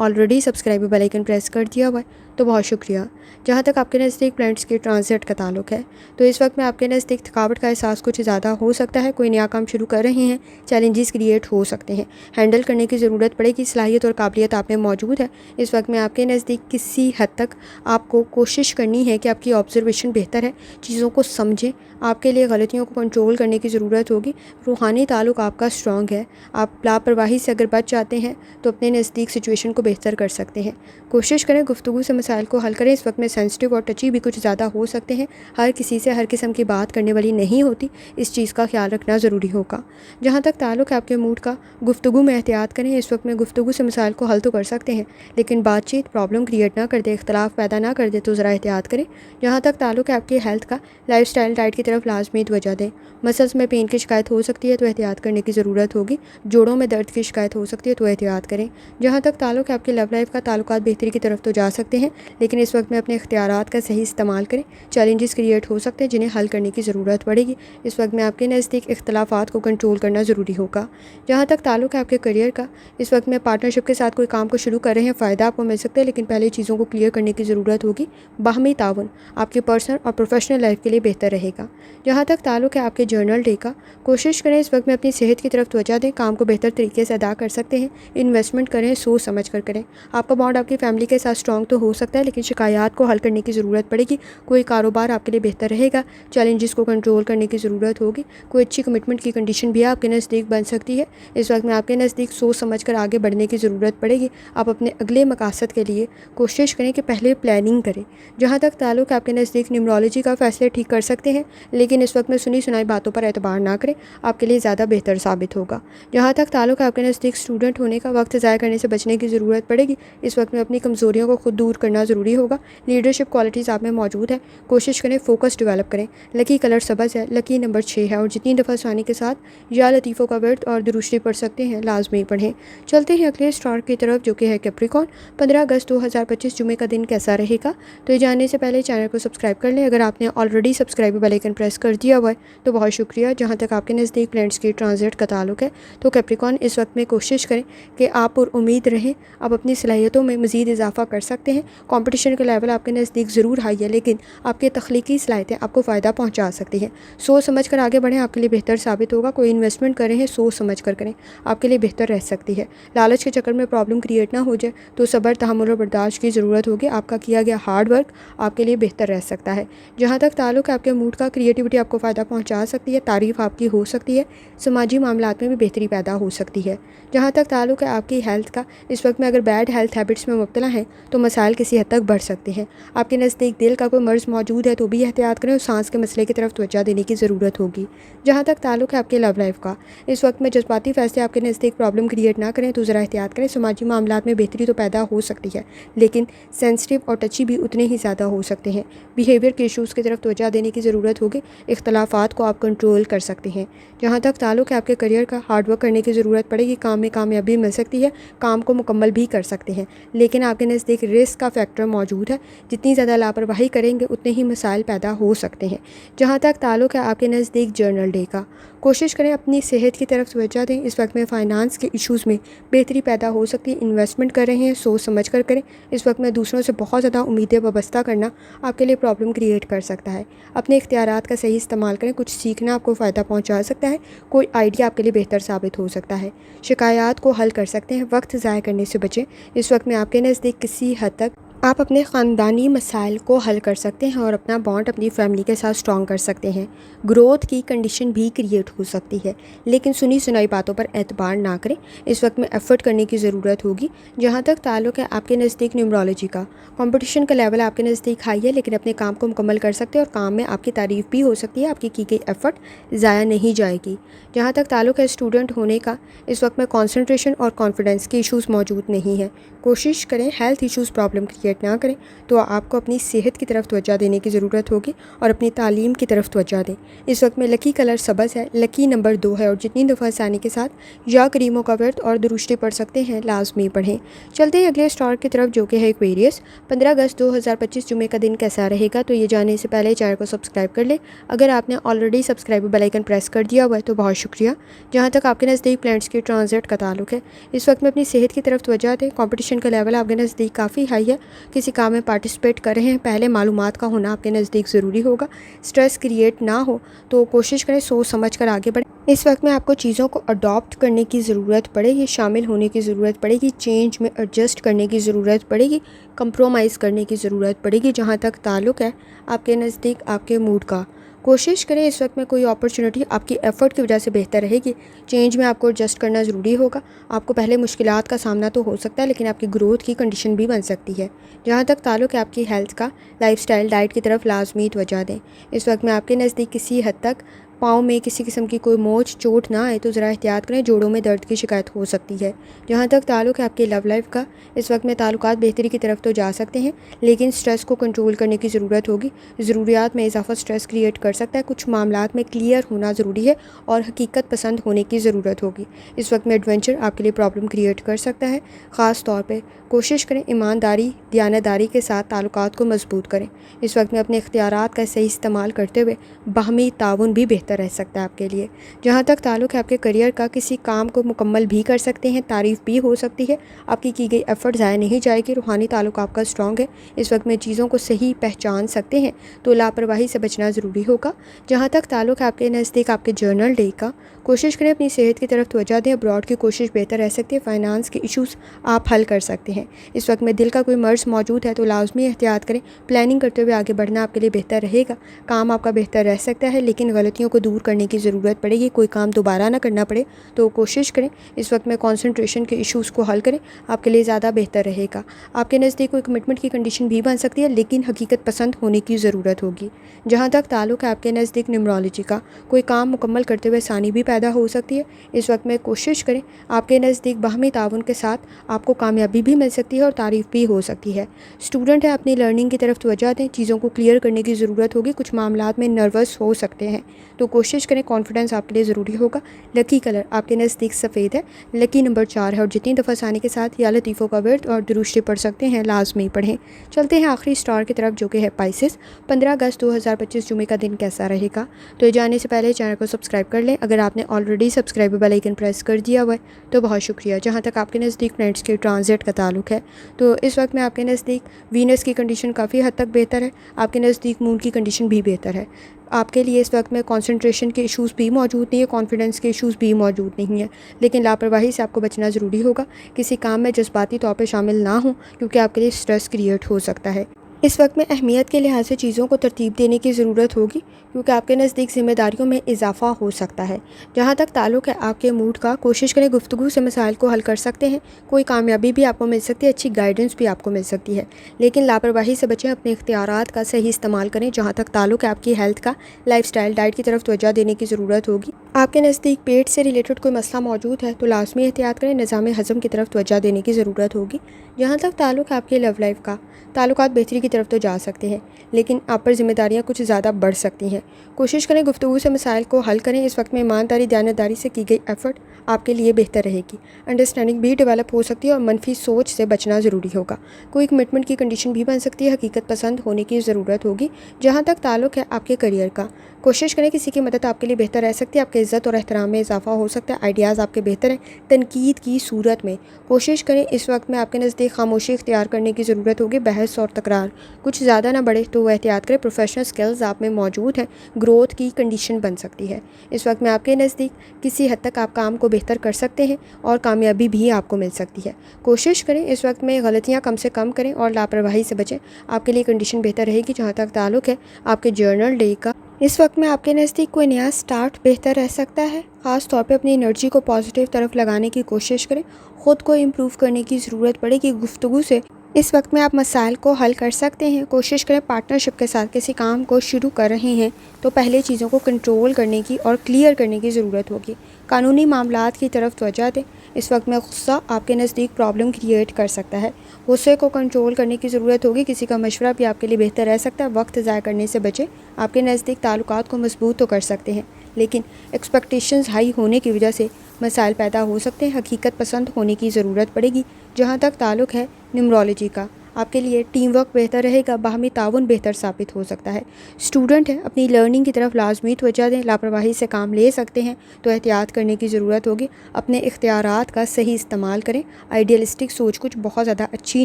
already subscribe bell icon press कर दिया हुआ है तो बहुत शुक्रिया। जहाँ तक आपके नज़दीक प्लैनेट्स के ट्रांजिट का ताल्लुक़ है, तो इस वक्त में आपके नज़दीक थकावट का एहसास कुछ ज़्यादा हो सकता है। कोई नया काम शुरू कर रहे हैं, चैलेंजेस क्रिएट हो सकते हैं, हैंडल करने की ज़रूरत पड़ेगी। सलाहियत और काबिलियत आप में मौजूद है। इस वक्त में आपके नज़दीक किसी हद तक आपको कोशिश करनी है कि आपकी ऑब्जर्वेशन बेहतर है, चीज़ों को समझें। आपके लिए गलतियों को कंट्रोल करने की ज़रूरत होगी। रूहानी ताल्लुक़ आपका स्ट्रॉन्ग है। आप लापरवाही से अगर बच जाते हैं तो अपने नज़दीक सिचुएशन को बेहतर कर सकते हैं। कोशिश करें गुफ्तगू से मसाइल को हल करें। इस वक्त में सेंसिटिव और टची भी कुछ ज़्यादा हो सकते हैं। हर किसी से हर किस्म की बात करने वाली नहीं होती, इस चीज़ का ख्याल रखना ज़रूरी होगा। जहाँ तक ताल्लुक़ है आपके मूड का, गुफ्तगू में एहतियात करें। इस वक्त में गुफ्तगू से मसाइल को हल तो कर सकते हैं, लेकिन बातचीत प्रॉब्लम क्रिएट ना कर दे, इख्तलाफ पैदा ना कर दे, तो ज़रा एहतियात करें। जहाँ तक ताल्लुक़ है आपकी हेल्थ का, लाइफस्टाइल डाइट की तरफ लाजमी तवज्जो दें। मसल्स में पेन की शिकायत हो सकती है तो एहतियात करने की ज़रूरत होगी। जोड़ों में दर्द की शिकायत हो सकती है तो एहतियात करें। जहाँ तक ताल्लुक़ है आपकी लव लाइफ का, ताल्लुकात बेहतरी की तरफ तो जा सकते हैं, लेकिन इस वक्त में अपने इख्तियारात का सही इस्तेमाल करें। चैलेंजेस क्रिएट हो सकते हैं जिन्हें हल करने की ज़रूरत पड़ेगी। इस वक्त में आपके नज़दीक इख्तलाफात को कंट्रोल करना ज़रूरी होगा। जहाँ तक ताल्लुक़ है आपके करियर का, इस वक्त में पार्टनरशिप के साथ कोई काम को शुरू कर रहे हैं, फ़ायदा आपको मिल सकता है, लेकिन पहले चीज़ों को क्लियर करने की ज़रूरत होगी। बाहमी ताउन आपकी पर्सनल और प्रोफेशनल लाइफ के लिए बेहतर रहेगा। जहाँ तक ताल्लुक़ है आपके जर्नल डे का, कोशिश करें इस वक्त में अपनी सेहत की तरफ तवज्जो दें। काम को बेहतर तरीके से अदा कर सकते हैं। इन्वेस्टमेंट करें, सोच समझ कर करें। आपका बॉन्ड आपकी फैमिली के साथ स्ट्रॉन्ग तो हो सकता है, लेकिन शिकायत को हल करने की ज़रूरत पड़ेगी। कोई कारोबार आपके लिए बेहतर रहेगा। चैलेंजेस को कंट्रोल करने की ज़रूरत होगी। कोई अच्छी कमिटमेंट की कंडीशन भी आपके नज़दीक बन सकती है। इस वक्त में आपके नज़दीक सोच समझ कर आगे बढ़ने की ज़रूरत पड़ेगी। आप अपने अगले मकासद के लिए कोशिश करें कि पहले प्लानिंग करें। जहाँ तक ताल्लुक़ आपके नज़दीक न्यूमरोलॉजी का, फ़ैसले ठीक कर सकते हैं, लेकिन इस वक्त में सुनी सुनाई बातों पर एतबार ना करें, आपके लिए ज़्यादा बेहतर साबित होगा। जहाँ तक ताल्लुक़ आपके नज़दीक स्टूडेंट होने का, वक्त ज़ाया करने से बचने की ज़रूरत पड़ेगी। इस वक्त में अपनी कमज़ोरियों को खुद दूर करना ज़रूरी होगा। लीडरशिप क्वालिटीज़ आप में मौजूद है। कोशिश करें फोकस डेवलप करें। लकी कलर सब्ज़ है, लकी नंबर 6 है, और जितनी दफ़ा आसानी के साथ या लतीफ़ों का व्रत और दुरूद पढ़ सकते हैं, लाजमी पढ़ें। चलते हैं अगले स्टार की तरफ, जो कि है कैप्रिकॉर्न। 15 अगस्त 2025 जुमे का दिन कैसा रहेगा, तो ये जानने से पहले चैनल को सब्सक्राइब कर लें। अगर आपने already subscribe bell icon press कर दिया हुआ है तो बहुत शुक्रिया। जहाँ तक आपके नज़दीक प्लैनेट्स के ट्रांजिट का ताल्लुक़ है, तो कैप्रिकॉर्न इस वक्त में कोशिश करें कि आप और उम्मीद रहें। आप अपनी सलाहियतों में मज़ीद इजाफा कर सकते हैं। कंपटीशन का लेवल आपके नज़दीक ज़रूर हाई है, लेकिन आपकी तख्लीकी सलाहियतें आपको फ़ायदा पहुँचा सकती हैं। सोच समझ कर आगे बढ़ें, आपके लिए बेहतर साबित होगा। कोई इन्वेस्टमेंट कर रहे हैं, सोच समझ कर करें, आपके लिए बेहतर रह सकती है। लालच के चक्कर में प्रॉब्लम क्रिएट ना हो जाए, तो सब्र, तहम्मुल और बर्दाश्त की ज़रूरत होगी। आपका किया गया हार्ड वर्क आपके लिए बेहतर रह सकता है। जहाँ तक ताल्लुक़ है आपके मूड का, क्रिएटिविटी आपको फ़ायदा पहुँचा सकती है, तारीफ़ आपकी हो सकती है, समाजी मामलात में भी बेहतरी पैदा हो सकती है। जहाँ तक ताल्लुक़ है आपकी हेल्थ का, इस वक्त में अगर बैड हेल्थ हैबिट्स में मुब्तला हैं तो मसाइल किसी हद तक बढ़ सकते हैं। आपके नज़दीक दिल का कोई मर्ज़ मौजूद है तो भी एहतियात करें, और सांस के मसले की तरफ तरफ तवज्जो देने की ज़रूरत होगी। जहाँ तक ताल्लुक़ है आपके लव लाइफ का, इस वक्त में जज्बाती फैसले आपके नज़दीक प्रॉब्लम क्रिएट ना करें तो ज़रा एहतियात करें। समाजी मामलात में बेहतरी तो पैदा हो सकती है, लेकिन सेंसिटिव और टची भी उतने ही ज़्यादा हो सकते हैं। बिहेवियर के इशूज़ की तरफ तवज्जो देने की ज़रूरत होगी। इख्तलाफात को आप कंट्रोल कर सकते हैं। जहाँ तक ताल्लुक़ है आपके करियर का, हार्ड वर्क करने की ज़रूरत पड़ेगी। काम में कामयाबी मिल सकती है, काम को मुकम्मल भी कर सकते हैं, लेकिन आपके नज़दीक रिस्क का फैक्टर मौजूद है। जितनी ज़्यादा लापरवाही करेंगे उतने ही मसाइल पैदा हो सकते हैं। जहाँ तक ताल्लुक़ है आपके नज़दीक जर्नल डे का, कोशिश करें अपनी सेहत की तरफ तवज्जो दें। इस वक्त में फ़ाइनेंस के इशूज़ में बेहतरी पैदा हो सकती है। इन्वेस्टमेंट कर रहे हैं, सोच समझ कर करें। इस वक्त में दूसरों से बहुत ज़्यादा उम्मीदें वाबस्ता करना आपके लिए प्रॉब्लम क्रिएट कर सकता है। अपने इख्तियारात का सही इस्तेमाल करें। कुछ सीखना आपको फ़ायदा पहुँचा सकता है, कोई आइडिया आपके लिए बेहतर साबित हो सकता है। शिकायत को हल कर सकते हैं। वक्त ज़ाया करने से बचें। इस वक्त में आपके नज़दीक किसी हद तक आप अपने ख़ानदानी मसाइल को हल कर सकते हैं और अपना बॉन्ड अपनी फैमिली के साथ स्ट्रॉन्ग कर सकते हैं। ग्रोथ की कंडीशन भी क्रिएट हो सकती है, लेकिन सुनी सुनाई बातों पर एतबार ना करें। इस वक्त में एफ़र्ट करने की ज़रूरत होगी। जहाँ तक ताल्लुक़ है आपके नज़दीक न्यूमरोलॉजी का, कंपटीशन का लेवल आपके नज़दीक हाई है, लेकिन अपने काम को मुकम्मल कर सकते हैं और काम में आपकी तारीफ़ भी हो सकती है। आपकी की गई एफ़र्ट ज़ाया नहीं जाएगी। जहाँ तक ताल्लुक़ है स्टूडेंट होने का, इस वक्त में कॉन्सनट्रेशन और कॉन्फिडेंस के इशूज़ मौजूद नहीं है। कोशिश करें हेल्थ इशूज़ प्रॉब्लम क्रिएट ना करें। तो आपको अपनी सेहत की तरफ तवज्जो देने की ज़रूरत होगी और अपनी तालीम की तरफ तवज्जो दें। इस वक्त में लकी कलर सब्ज़ है, लकी नंबर 2 है और जितनी दफ़ा आसानी के साथ या करीमों का व्रत और दुरुस्ती पढ़ सकते हैं लाजमी पढ़ें। चलते हैं अगले स्टार की तरफ, जो कि है एक्वेरियस। 15 अगस्त 2025 जुमे का दिन कैसा रहेगा, तो ये जानने से पहले चैनल को सब्सक्राइब कर लें। अगर आपने already subscribe bell icon press कर दिया हुआ है तो बहुत शुक्रिया। जहाँ तक आपके नज़दीक प्लैनेट्स के ट्रांजिट का ताल्लुक़ है, इस वक्त में अपनी सेहत की तरफ तवज्जो दें। कॉम्पिटिशन का लेवल आपके नज़दीक काफ़ी हाई है। किसी काम में पार्टिसिपेट कर रहे हैं, पहले मालूमात का होना आपके नज़दीक ज़रूरी होगा। स्ट्रेस क्रिएट ना हो तो कोशिश करें सोच समझ कर आगे बढ़ें। इस वक्त में आपको चीज़ों को अडॉप्ट करने की ज़रूरत पड़ेगी, शामिल होने की ज़रूरत पड़ेगी, चेंज में एडजस्ट करने की ज़रूरत पड़ेगी, कंप्रोमाइज़ करने की ज़रूरत पड़ेगी। जहाँ तक ताल्लुक़ है आपके नज़दीक आपके मूड का, कोशिश करें इस वक्त में कोई अपॉर्चुनिटी आपकी एफ़र्ट की वजह से बेहतर रहेगी। चेंज में आपको एडजस्ट करना ज़रूरी होगा। आपको पहले मुश्किलात का सामना तो हो सकता है, लेकिन आपकी ग्रोथ की कंडीशन भी बन सकती है। जहाँ तक ताल्लुक़ है आपकी हेल्थ का, लाइफस्टाइल डाइट की तरफ लाजमी तवज्जो दें। इस वक्त में आपके नज़दीक किसी हद तक पाँव में किसी किस्म की कोई मोच चोट ना आए तो ज़रा एहतियात करें, जोड़ों में दर्द की शिकायत हो सकती है। जहाँ तक ताल्लुक़ है आपके लव लाइफ का, इस वक्त में ताल्लुकात बेहतरी की तरफ तो जा सकते हैं, लेकिन स्ट्रेस को कंट्रोल करने की ज़रूरत होगी। ज़रूरियात में इजाफा स्ट्रेस क्रिएट कर सकता है। कुछ मामलात में क्लियर होना ज़रूरी है और हकीकत पसंद होने की ज़रूरत होगी। इस वक्त में एडवेंचर आपके लिए प्रॉब्लम क्रिएट कर सकता है। ख़ास तौर पर कोशिश करें ईमानदारी दयानतदारी के साथ ताल्लुकात को मजबूत करें। इस वक्त में अपने इख्तियारात का सही इस्तेमाल करते हुए बाहमी ताउन भी बेहतर रह सकता है आपके लिए। जहाँ तक ताल्लुक़ है आपके करियर का, किसी काम को मुकम्मल भी कर सकते हैं, तारीफ़ भी हो सकती है, आपकी की गई एफ़र्ट ज़ाया नहीं जाएगी। रूहानी ताल्लुक़ आपका स्ट्रॉन्ग है। इस वक्त में चीज़ों को सही पहचान सकते हैं, तो लापरवाही से बचना ज़रूरी होगा। जहाँ तक ताल्लुक़ है आपके नज़दीक आपके जर्नल डे का, कोशिश करें अपनी सेहत की तरफ तवज्जो दें। अब्रॉड की कोशिश बेहतर रह सकती है। फाइनेंस के इशूज़ आप हल कर सकते हैं। इस वक्त में दिल का कोई मर्ज़ मौजूद है तो लाजमी एहतियात करें। प्लानिंग करते हुए आगे बढ़ना आपके लिए बेहतर रहेगा। काम आपका बेहतर रह सकता है, लेकिन गलतियों को दूर करने की ज़रूरत पड़ेगी। कोई काम दोबारा ना करना पड़े तो कोशिश करें इस वक्त में कॉन्सनट्रेशन के इशूज़ को हल करें, आपके लिए ज़्यादा बेहतर रहेगा। आपके नज़दीक कोई कमिटमेंट की कंडीशन भी बन सकती है, लेकिन हकीकत पसंद होने की ज़रूरत होगी। जहाँ तक ताल्लुक़ है आपके नज़दीक न्यूमरोलॉजी का, कोई काम मुकम्मल करते हुए आसानी भी पैदा हो सकती है। इस वक्त में कोशिश करें आपके नज़दीक बाहमी ताउन के साथ आपको कामयाबी भी मिल सकती है और तारीफ़ भी हो सकती है। स्टूडेंट है, अपनी लर्निंग की तरफ तवज्जो दें। चीज़ों को क्लियर करने की ज़रूरत होगी। कुछ मामलात में नर्वस हो सकते हैं तो कोशिश करें, कॉन्फिडेंस आपके लिए ज़रूरी होगा। लकी कलर आपके नज़दीक सफ़ेद है, लकी नंबर 4 है और जितनी दफ़ा आसानी के साथ या लतीफ़ों का व्रत और दुरुस्ती पढ़ सकते हैं लाजमी पढ़ें। चलते हैं आखिरी स्टार की तरफ, जो कि है पाइसेस। 15 अगस्त 2025 जुमे का दिन कैसा रहेगा, तो ये जानने से पहले चैनल को सब्सक्राइब कर लें। अगर आपने already subscribe bell icon press कर दिया हुआ है तो बहुत शुक्रिया। जहाँ तक आपके नज़दीक प्लैनेट्स के ट्रांजिट का ताल्लुक़ है, तो इस वक्त में आपके नज़दीक वीनस की कंडीशन काफ़ी हद तक बेहतर है। आपके नज़दीक मून की कंडीशन भी बेहतर है। आपके लिए इस वक्त में कंसंट्रेशन के इश्यूज़ भी मौजूद नहीं है, कॉन्फिडेंस के इश्यूज़ भी मौजूद नहीं है, लेकिन लापरवाही से आपको बचना ज़रूरी होगा। किसी काम में जज्बाती तौर पे शामिल ना हों, क्योंकि आपके लिए स्ट्रेस क्रिएट हो सकता है। इस वक्त में अहमियत के लिहाज से चीज़ों को तरतीब देने की ज़रूरत होगी, क्योंकि आपके नज़दीक ज़िम्मेदारियों में इजाफ़ा हो सकता है। जहाँ तक ताल्लुक़ है आपके मूड का, कोशिश करें गुफ्तगू से मसाइल को हल कर सकते हैं। कोई कामयाबी भी आपको मिल सकती है, अच्छी गाइडेंस भी आपको मिल सकती है, लेकिन लापरवाही से बचें। अपने इख्तियारात का सही इस्तेमाल करें। जहाँ तक ताल्लुक़ है आपकी हेल्थ का, लाइफस्टाइल डाइट की तरफ तवज्जो देने की ज़रूरत होगी। आपके नज़दीक पेट से रिलेटेड कोई मसला मौजूद है तो लाजमी एहतियात करें। निज़ाम हज़म की तरफ तवज्जो देने की ज़रूरत होगी। जहाँ तक ताल्लुक़ है आपकी लव लाइफ का, ताल्लुकात बेहतरी की तरफ तो जा सकते हैं, लेकिन आप पर ज़िम्मेदारियाँ कुछ ज़्यादा बढ़ सकती हैं। कोशिश करें गुफ्तगू से मसाइल को हल करें। इस वक्त में ईमानदारी, दयानतदारी से की गई एफ़र्ट आपके लिए बेहतर रहेगी। अंडरस्टैंडिंग भी डेवलप हो सकती है और मनफी सोच से बचना ज़रूरी होगा। कोई कमिटमेंट की कंडीशन भी बन सकती है। हकीकत पसंद होने की ज़रूरत होगी। जहाँ तक ताल्लुक़ है आपके करियर का, कोशिश करें किसी की मदद आपके लिए बेहतर रह सकती है। आपके इज़्ज़त और एहतराम में इजाफा हो सकता है। आइडियाज़ आपके बेहतर हैं। तनकीद की सूरत में कोशिश करें इस वक्त में आपके नज़दीक खामोशी इख्तियार करने की ज़रूरत होगी। बहस और तकरार कुछ ज़्यादा ना बढ़े तो वह एहतियात करें। प्रोफेशनल स्किल्स आप में मौजूद हैं। ग्रोथ की कंडीशन बन सकती है। इस वक्त में आपके नज़दीक किसी हद तक आप काम को बेहतर कर सकते हैं और कामयाबी भी आपको मिल सकती है। कोशिश करें इस वक्त में गलतियाँ कम से कम करें और लापरवाही से बचें। आपके लिए कंडीशन बेहतर रहेगी। जहाँ तक ताल्लुक़ है आपके जर्नल डे का, इस वक्त में आपके नज़दीक कोई नया स्टार्ट बेहतर रह सकता है। ख़ास तौर पे अपनी एनर्जी को पॉजिटिव तरफ लगाने की कोशिश करें। ख़ुद को इम्प्रूव करने की ज़रूरत पड़ेगी। गुफ्तगू से इस वक्त में आप मसाइल को हल कर सकते हैं। कोशिश करें पार्टनरशिप के साथ किसी काम को शुरू कर रहे हैं तो पहले चीज़ों को कंट्रोल करने की और क्लियर करने की ज़रूरत होगी। कानूनी मामलात की तरफ तवज्जो दें। इस वक्त में गुस्सा आपके नज़दीक प्रॉब्लम क्रिएट कर सकता है। गुस्से को कंट्रोल करने की ज़रूरत होगी। किसी का मशवरा भी आपके लिए बेहतर रह सकता है। वक्त ज़ाया करने से बचें। आपके नज़दीक ताल्लुकात को मजबूत तो कर सकते हैं, लेकिन एक्सपेक्टेशंस हाई होने की वजह से मसाइल पैदा हो सकते हैं। हकीकत पसंद होने की ज़रूरत पड़ेगी। जहाँ तक ताल्लुक़ है न्यूमरोलॉजी का, आपके लिए टीम वर्क बेहतर रहेगा। बाहमी ताउन बेहतर साबित हो सकता है। स्टूडेंट हैं, अपनी लर्निंग की तरफ लाजमी तवज्जो दें। लापरवाही से काम ले सकते हैं तो एहतियात करने की ज़रूरत होगी। अपने इख्तियारात का सही इस्तेमाल करें। आइडियलिस्टिक सोच कुछ बहुत ज़्यादा अच्छी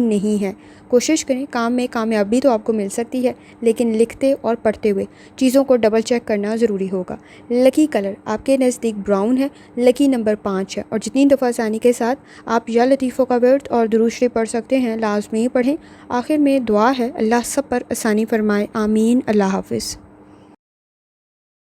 नहीं है। कोशिश करें काम में कामयाबी तो आपको मिल सकती है, लेकिन लिखते और पढ़ते हुए चीज़ों को डबल चेक करना ज़रूरी होगा। लकी कलर आपके नज़दीक ब्राउन है। लकी नंबर 5 है और जितनी दफ़ा आसानी के साथ आप या लतीफ़ों का वर्द और दुरूद शरीफ पढ़ सकते हैं, लाजमी पढ़ें। आखिर में दुआ है, अल्लाह सब पर आसानी फरमाए। आमीन। अल्लाह हाफ़िज़।